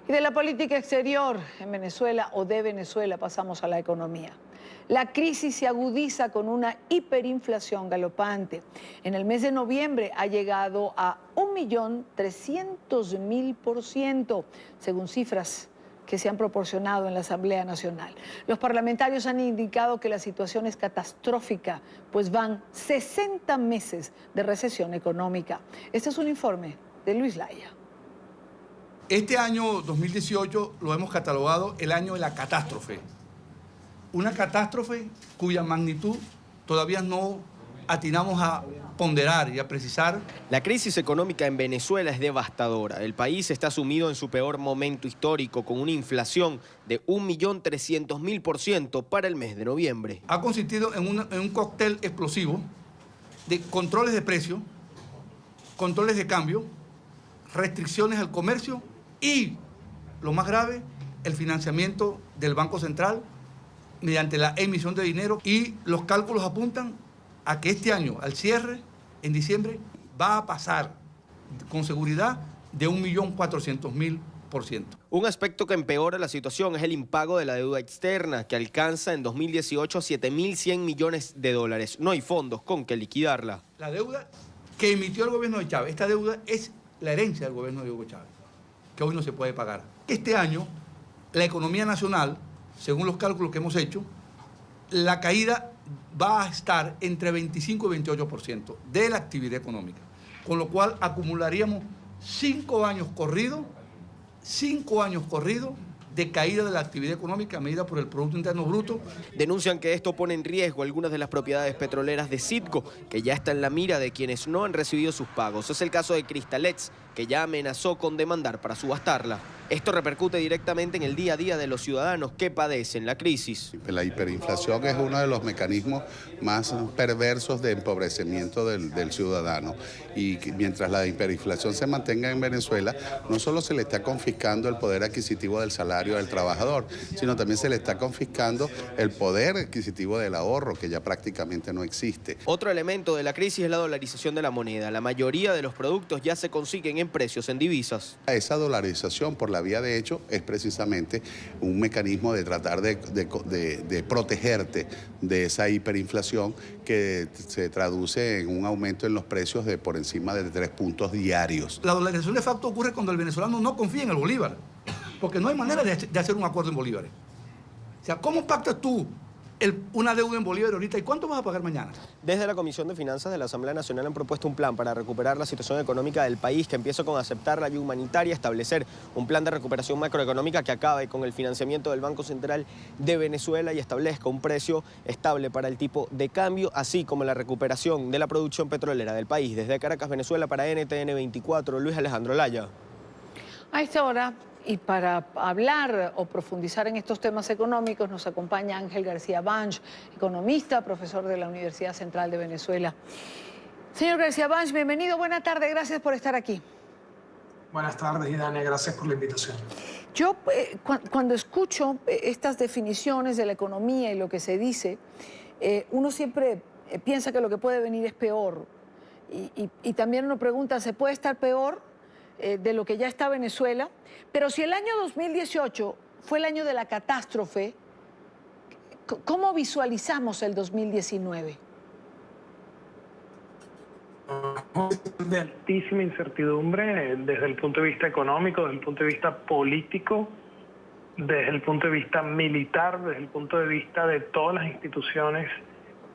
Y de la política exterior en Venezuela o de Venezuela pasamos a la economía. La crisis se agudiza con una hiperinflación galopante. En el mes de noviembre ha llegado a 1.300.000%, según cifras que se han proporcionado en la Asamblea Nacional. Los parlamentarios han indicado que la situación es catastrófica, pues van 60 meses de recesión económica. Este es un informe de Luis Laya. Este año 2018 lo hemos catalogado el año de la catástrofe. Una catástrofe cuya magnitud todavía no atinamos a ponderar y a precisar. La crisis económica en Venezuela es devastadora. El país está sumido en su peor momento histórico, con una inflación de 1.300.000% para el mes de noviembre. Ha consistido en un cóctel explosivo de controles de precios, controles de cambio, restricciones al comercio y, lo más grave, el financiamiento del Banco Central mediante la emisión de dinero, y los cálculos apuntan a que este año, al cierre, en diciembre, va a pasar con seguridad de 1.400.000%. Un aspecto que empeora la situación es el impago de la deuda externa, que alcanza en 2018 $7.100 millones. No hay fondos con que liquidarla. La deuda que emitió el gobierno de Chávez, esta deuda es la herencia del gobierno de Hugo Chávez, que hoy no se puede pagar. Este año, la economía nacional, según los cálculos que hemos hecho, la caída va a estar entre 25 y 28% de la actividad económica, con lo cual acumularíamos 5 años corridos de caída de la actividad económica medida por el Producto Interno Bruto. Denuncian que esto pone en riesgo algunas de las propiedades petroleras de Citgo, que ya está en la mira de quienes no han recibido sus pagos. Es el caso de Cristalex, que ya amenazó con demandar para subastarla. Esto repercute directamente en el día a día de los ciudadanos que padecen la crisis. La hiperinflación es uno de los mecanismos más perversos de empobrecimiento del ciudadano. Y mientras la hiperinflación se mantenga en Venezuela, no solo se le está confiscando el poder adquisitivo del salario del trabajador, sino también se le está confiscando el poder adquisitivo del ahorro, que ya prácticamente no existe. Otro elemento de la crisis es la dolarización de la moneda. La mayoría de los productos ya se consiguen en precios en divisas. Esa dolarización, por la vía de hecho, es precisamente un mecanismo de tratar de protegerte de esa hiperinflación que se traduce en un aumento en los precios de por encima de 3 puntos diarios. La dolarización de facto ocurre cuando el venezolano no confía en el bolívar, porque no hay manera de hacer un acuerdo en bolívares. O sea, ¿cómo pactas tú una deuda en bolívares ahorita y cuánto vas a pagar mañana? Desde la Comisión de Finanzas de la Asamblea Nacional han propuesto un plan para recuperar la situación económica del país, que empieza con aceptar la ayuda humanitaria, establecer un plan de recuperación macroeconómica que acabe con el financiamiento del Banco Central de Venezuela y establezca un precio estable para el tipo de cambio, así como la recuperación de la producción petrolera del país. Desde Caracas, Venezuela, para NTN 24, Luis Alejandro Laya. A esta hora, y para hablar o profundizar en estos temas económicos, nos acompaña Ángel García Banch, economista, profesor de la Universidad Central de Venezuela. Señor García Banch, bienvenido, buena tarde, gracias por estar aquí. Buenas tardes, Idania, gracias por la invitación. Yo, cuando escucho estas definiciones de la economía y lo que se dice, uno siempre piensa que lo que puede venir es peor. Y también uno pregunta, ¿se puede estar peor de lo que ya está Venezuela? Pero si el año 2018 fue el año de la catástrofe, ¿cómo visualizamos el 2019? De altísima incertidumbre desde el punto de vista económico, desde el punto de vista político, desde el punto de vista militar, desde el punto de vista de todas las instituciones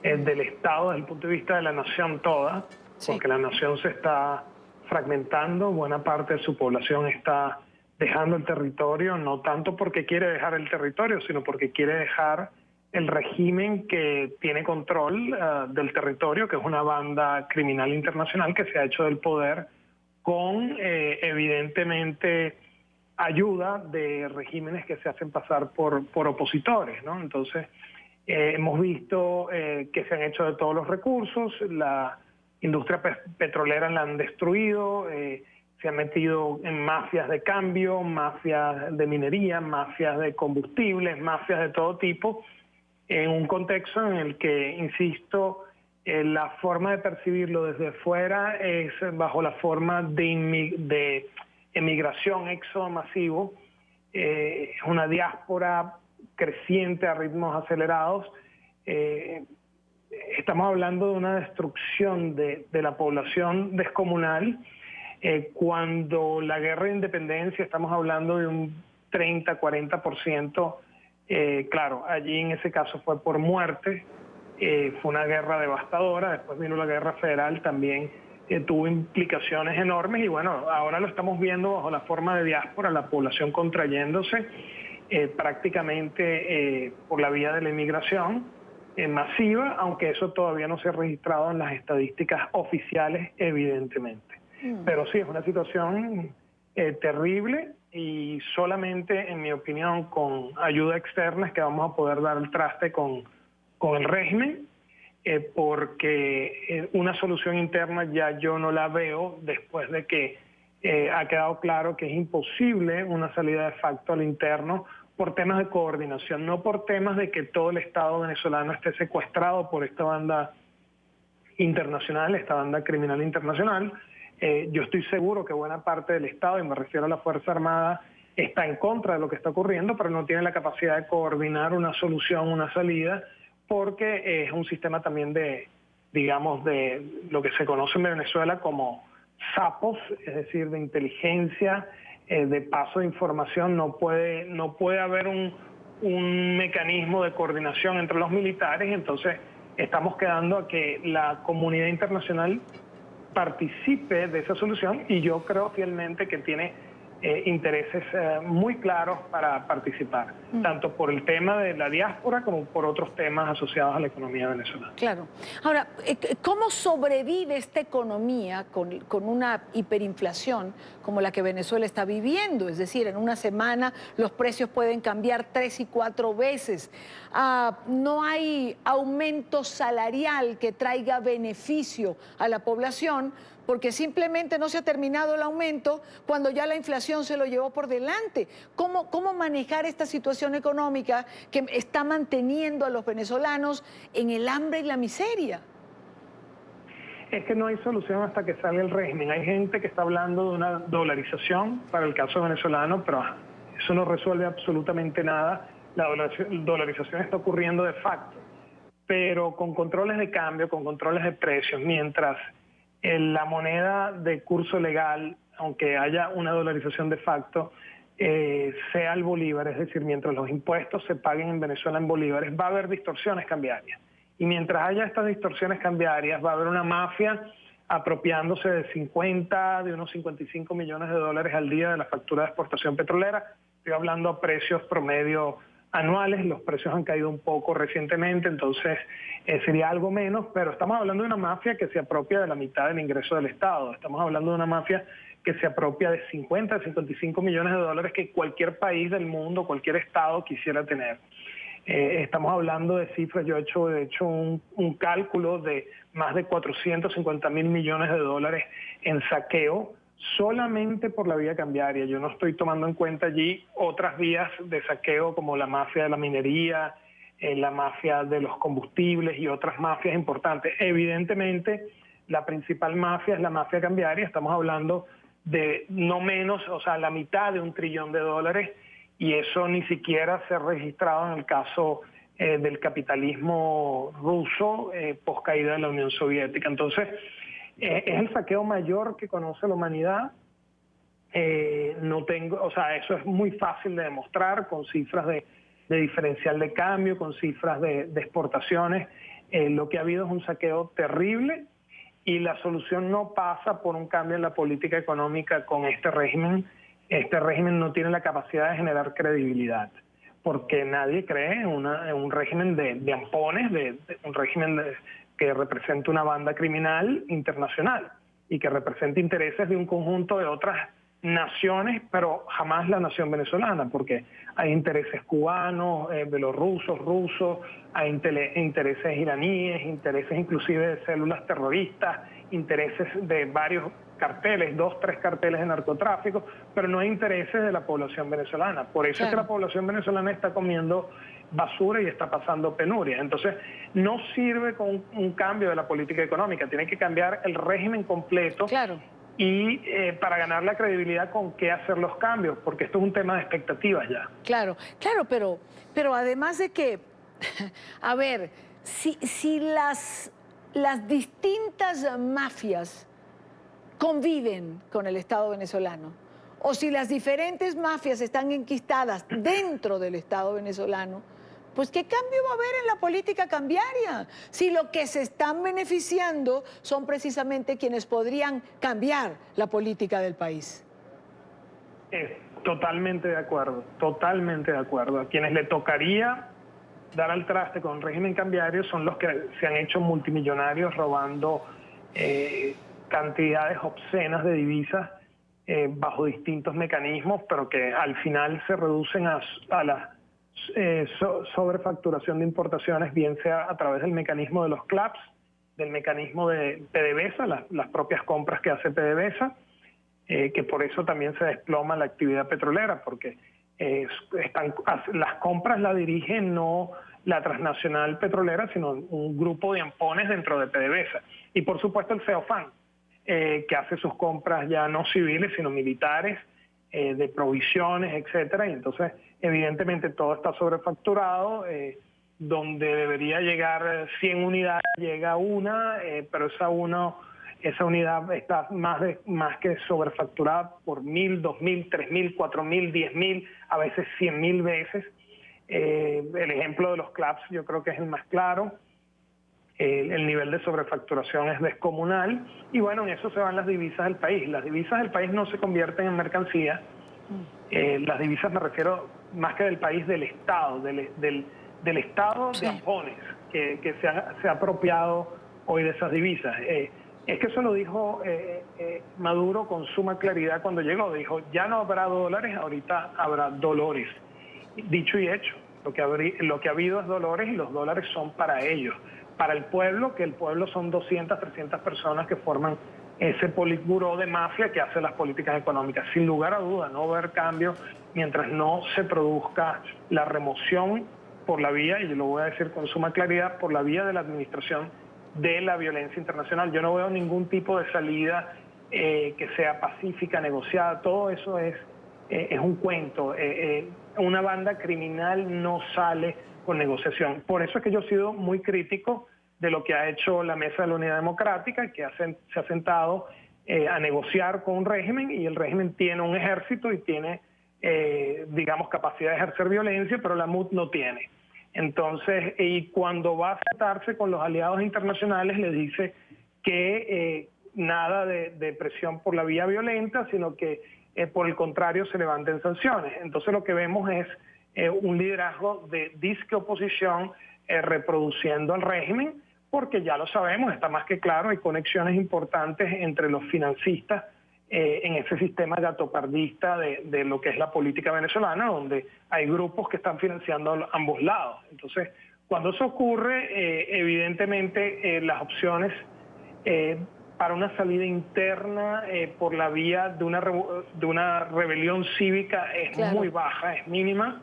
del Estado, desde el punto de vista de la nación toda, sí. Porque la nación se está fragmentando, buena parte de su población está dejando el territorio, no tanto porque quiere dejar el territorio, sino porque quiere dejar el régimen que tiene control del territorio, que es una banda criminal internacional que se ha hecho del poder con, evidentemente, ayuda de regímenes que se hacen pasar por opositores, ¿no? Entonces, hemos visto que se han hecho de todos los recursos, la industria petrolera la han destruido, se han metido en mafias de cambio, mafias de minería, mafias de combustibles, mafias de todo tipo, en un contexto en el que, insisto, la forma de percibirlo desde fuera es bajo la forma de emigración, éxodo masivo, es una diáspora creciente a ritmos acelerados. Estamos hablando de una destrucción de la población descomunal. Cuando la guerra de independencia estamos hablando de un 30-40%, claro, allí en ese caso fue por muerte, fue una guerra devastadora. Después vino la guerra federal, también tuvo implicaciones enormes, y bueno, ahora lo estamos viendo bajo la forma de diáspora, la población contrayéndose prácticamente por la vía de la inmigración masiva, aunque eso todavía no se ha registrado en las estadísticas oficiales, evidentemente. Pero sí, es una situación terrible, y solamente, en mi opinión, con ayuda externa es que vamos a poder dar el traste con el régimen, porque una solución interna ya yo no la veo, después de que ha quedado claro que es imposible una salida de facto al interno por temas de coordinación, no por temas de que todo el Estado venezolano esté secuestrado por esta banda internacional, esta banda criminal internacional. Yo estoy seguro que buena parte del Estado, y me refiero a la Fuerza Armada, está en contra de lo que está ocurriendo, pero no tiene la capacidad de coordinar una solución, una salida, porque es un sistema también de, digamos, de lo que se conoce en Venezuela como sapos, es decir, de inteligencia, de paso de información. No puede haber un mecanismo de coordinación entre los militares. Entonces estamos quedando a que la comunidad internacional participe de esa solución, y yo creo fielmente que tiene intereses muy claros para participar, tanto por el tema de la diáspora como por otros temas asociados a la economía venezolana. Claro. Ahora, ¿cómo sobrevive esta economía con una hiperinflación como la que Venezuela está viviendo? Es decir, en una semana los precios pueden cambiar 3 y 4 veces. No hay aumento salarial que traiga beneficio a la población, porque simplemente no se ha terminado el aumento cuando ya la inflación se lo llevó por delante. ¿Cómo manejar esta situación económica que está manteniendo a los venezolanos en el hambre y la miseria? Es que no hay solución hasta que salga el régimen. Hay gente que está hablando de una dolarización para el caso venezolano, pero eso no resuelve absolutamente nada. La dolarización está ocurriendo de facto, pero con controles de cambio, con controles de precios, mientras la moneda de curso legal, aunque haya una dolarización de facto, sea el bolívar, es decir, mientras los impuestos se paguen en Venezuela en bolívares, va a haber distorsiones cambiarias. Y mientras haya estas distorsiones cambiarias, va a haber una mafia apropiándose de unos 55 millones de dólares al día de la factura de exportación petrolera. Estoy hablando a precios promedio anuales, los precios han caído un poco recientemente, entonces sería algo menos, pero estamos hablando de una mafia que se apropia de la mitad del ingreso del Estado. Estamos hablando de una mafia que se apropia de 50 a 55 millones de dólares que cualquier país del mundo, cualquier Estado quisiera tener. Estamos hablando de cifras, yo he hecho de hecho un cálculo de más de 450.000 millones de dólares en saqueo, solamente por la vía cambiaria. Yo no estoy tomando en cuenta allí otras vías de saqueo como la mafia de la minería, la mafia de los combustibles y otras mafias importantes. Evidentemente, la principal mafia es la mafia cambiaria. Estamos hablando de no menos, o sea, la mitad de $1 trillón, y eso ni siquiera se ha registrado en el caso del capitalismo ruso post caída de la Unión Soviética. Entonces, es el saqueo mayor que conoce la humanidad. Eso es muy fácil de demostrar con cifras de diferencial de cambio, con cifras de exportaciones. Lo que ha habido es un saqueo terrible, y la solución no pasa por un cambio en la política económica con este régimen. Este régimen no tiene la capacidad de generar credibilidad, porque nadie cree en un régimen de ampones, un régimen que representa una banda criminal internacional y que representa intereses de un conjunto de otras naciones, pero jamás la nación venezolana, porque hay intereses cubanos, belorrusos, rusos, hay intereses iraníes, intereses inclusive de células terroristas, intereses de varios carteles, 2, 3 carteles de narcotráfico, pero no hay intereses de la población venezolana. Por eso es que la población venezolana está comiendo basura y está pasando penuria. Entonces, no sirve con un cambio de la política económica, tiene que cambiar el régimen completo. Claro. y para ganar la credibilidad con qué hacer los cambios, porque esto es un tema de expectativas ya. Claro, claro, pero además de que, a ver, si las distintas mafias conviven con el Estado venezolano, o si las diferentes mafias están enquistadas dentro del Estado venezolano, pues ¿qué cambio va a haber en la política cambiaria? Si lo que se están beneficiando son precisamente quienes podrían cambiar la política del país. Totalmente de acuerdo, totalmente de acuerdo. A quienes le tocaría dar al traste con el régimen cambiario son los que se han hecho multimillonarios robando cantidades obscenas de divisas bajo distintos mecanismos, pero que al final se reducen a la sobrefacturación de importaciones, bien sea a través del mecanismo de los CLAPS, del mecanismo de PDVSA, las propias compras que hace PDVSA, que por eso también se desploma la actividad petrolera, porque las compras la dirige no la transnacional petrolera, sino un grupo de ampones dentro de PDVSA. Y por supuesto el CEOFAN, que hace sus compras ya no civiles, sino militares, de provisiones, etcétera. Y entonces, evidentemente, todo está sobrefacturado, donde debería llegar 100 unidades, llega una, pero esa unidad está más que sobrefacturada por 1.000, 2.000, 3.000, 4.000, 10.000, a veces 100.000 veces. El ejemplo de los CLAPS yo creo que es el más claro. El nivel de sobrefacturación es descomunal y bueno, en eso se van las divisas del país. Las divisas del país no se convierten en mercancía. Las divisas me refiero más que del país, del Estado, del Estado de ampones que se ha apropiado hoy de esas divisas. Es que eso lo dijo Maduro con suma claridad cuando llegó. Dijo, ya no habrá dólares, ahorita habrá dolores. Dicho y hecho, lo que ha habido es dolores y los dólares son para ellos. Para el pueblo, que el pueblo son 200, 300 personas que forman ese politburó de mafia que hace las políticas económicas. Sin lugar a duda, no va a haber cambio mientras no se produzca la remoción por la vía, y yo lo voy a decir con suma claridad, por la vía de la administración de la violencia internacional. Yo no veo ningún tipo de salida que sea pacífica, negociada. Todo eso es un cuento. Una banda criminal no sale con negociación. Por eso es que yo he sido muy crítico de lo que ha hecho la Mesa de la Unidad Democrática, que se ha sentado a negociar con un régimen, y el régimen tiene un ejército y tiene, digamos, capacidad de ejercer violencia, pero la MUD no tiene. Entonces, y cuando va a sentarse con los aliados internacionales, le dice que nada de presión por la vía violenta, sino que por el contrario se levanten sanciones. Entonces lo que vemos es un liderazgo de disque oposición reproduciendo al régimen, porque ya lo sabemos, está más que claro, hay conexiones importantes entre los financistas en ese sistema gatopardista de lo que es la política venezolana, donde hay grupos que están financiando a ambos lados. Entonces, cuando eso ocurre, evidentemente las opciones para una salida interna por la vía de una rebelión cívica es muy baja, es mínima,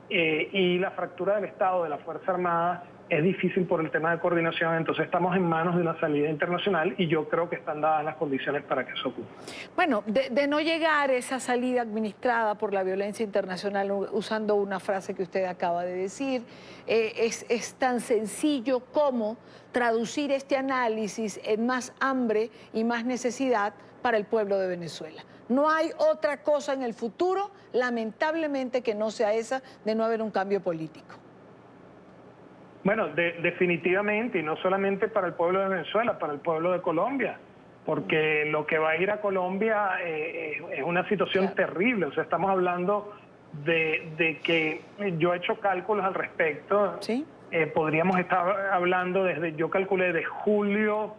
y la fractura del Estado, de la Fuerza Armada, es difícil por el tema de coordinación. Entonces estamos en manos de una salida internacional y yo creo que están dadas las condiciones para que eso ocurra. Bueno, de no llegar esa salida administrada por la violencia internacional, usando una frase que usted acaba de decir, es tan sencillo como traducir este análisis en más hambre y más necesidad para el pueblo de Venezuela. No hay otra cosa en el futuro, lamentablemente, que no sea esa de no haber un cambio político. Bueno, definitivamente, y no solamente para el pueblo de Venezuela, para el pueblo de Colombia, porque lo que va a ir a Colombia es una situación terrible. O sea, estamos hablando de que yo he hecho cálculos al respecto. ¿Sí? Podríamos estar hablando yo calculé de julio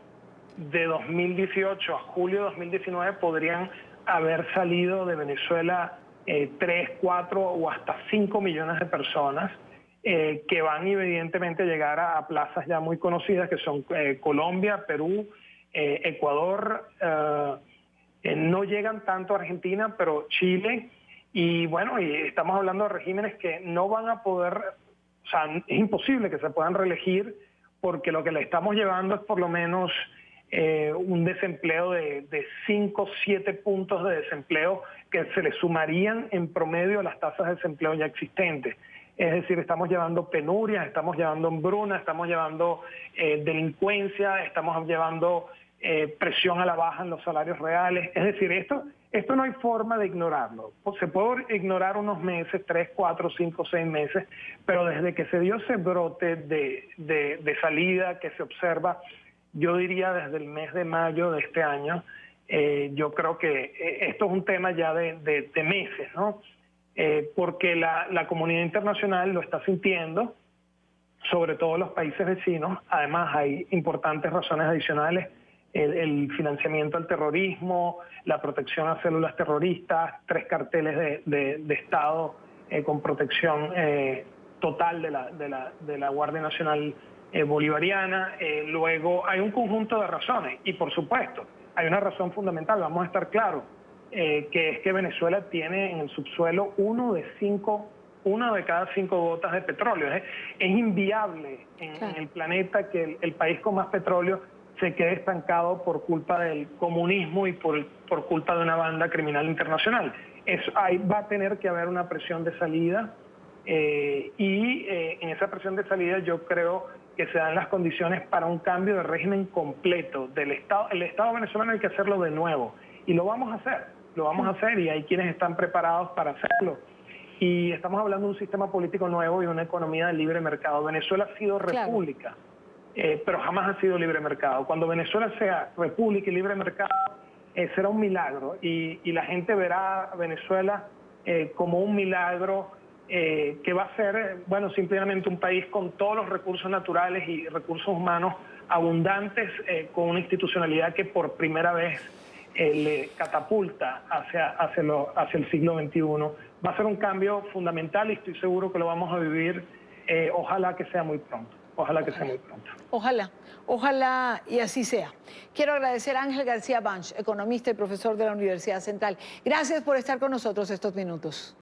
de 2018 a julio de 2019 podrían haber salido de Venezuela 3, 4 o hasta 5 millones de personas. Que van evidentemente a llegar a plazas ya muy conocidas, que son Colombia, Perú, Ecuador, no llegan tanto a Argentina, pero Chile, y bueno, y estamos hablando de regímenes que no van a poder, o sea, es imposible que se puedan reelegir, porque lo que le estamos llevando es por lo menos un desempleo de 5 o 7 puntos de desempleo que se le sumarían en promedio a las tasas de desempleo ya existentes. Es decir, estamos llevando penurias, estamos llevando hambruna, estamos llevando delincuencia, estamos llevando presión a la baja en los salarios reales. Es decir, esto no hay forma de ignorarlo. Se puede ignorar unos meses, 3, 4, 5, 6 meses, pero desde que se dio ese brote de salida que se observa, yo diría desde el mes de mayo de este año, yo creo que esto es un tema ya de meses, ¿no? Porque la comunidad internacional lo está sintiendo, sobre todo los países vecinos. Además, hay importantes razones adicionales: el financiamiento al terrorismo, la protección a células terroristas, 3 carteles de Estado con protección total de la Guardia Nacional Bolivariana. Luego hay un conjunto de razones y, por supuesto, hay una razón fundamental, vamos a estar claros, que es que Venezuela tiene en el subsuelo una de cada 5 gotas de petróleo. Es inviable en el planeta que el país con más petróleo se quede estancado por culpa del comunismo y por culpa de una banda criminal internacional. Ahí va a tener que haber una presión de salida y en esa presión de salida yo creo que se dan las condiciones para un cambio de régimen completo del Estado. El Estado venezolano hay que hacerlo de nuevo y lo vamos a hacer y hay quienes están preparados para hacerlo. Y estamos hablando de un sistema político nuevo y una economía de libre mercado. Venezuela ha sido república, pero jamás ha sido libre mercado. Cuando Venezuela sea república y libre mercado, será un milagro y la gente verá a Venezuela como un milagro que va a ser, bueno, simplemente un país con todos los recursos naturales y recursos humanos abundantes, con una institucionalidad que por primera vez le catapulta hacia el siglo XXI. Va a ser un cambio fundamental y estoy seguro que lo vamos a vivir. Ojalá que sea muy pronto. Ojalá que sea muy pronto. Ojalá y así sea. Quiero agradecer a Ángel García Banch, economista y profesor de la Universidad Central. Gracias por estar con nosotros estos minutos.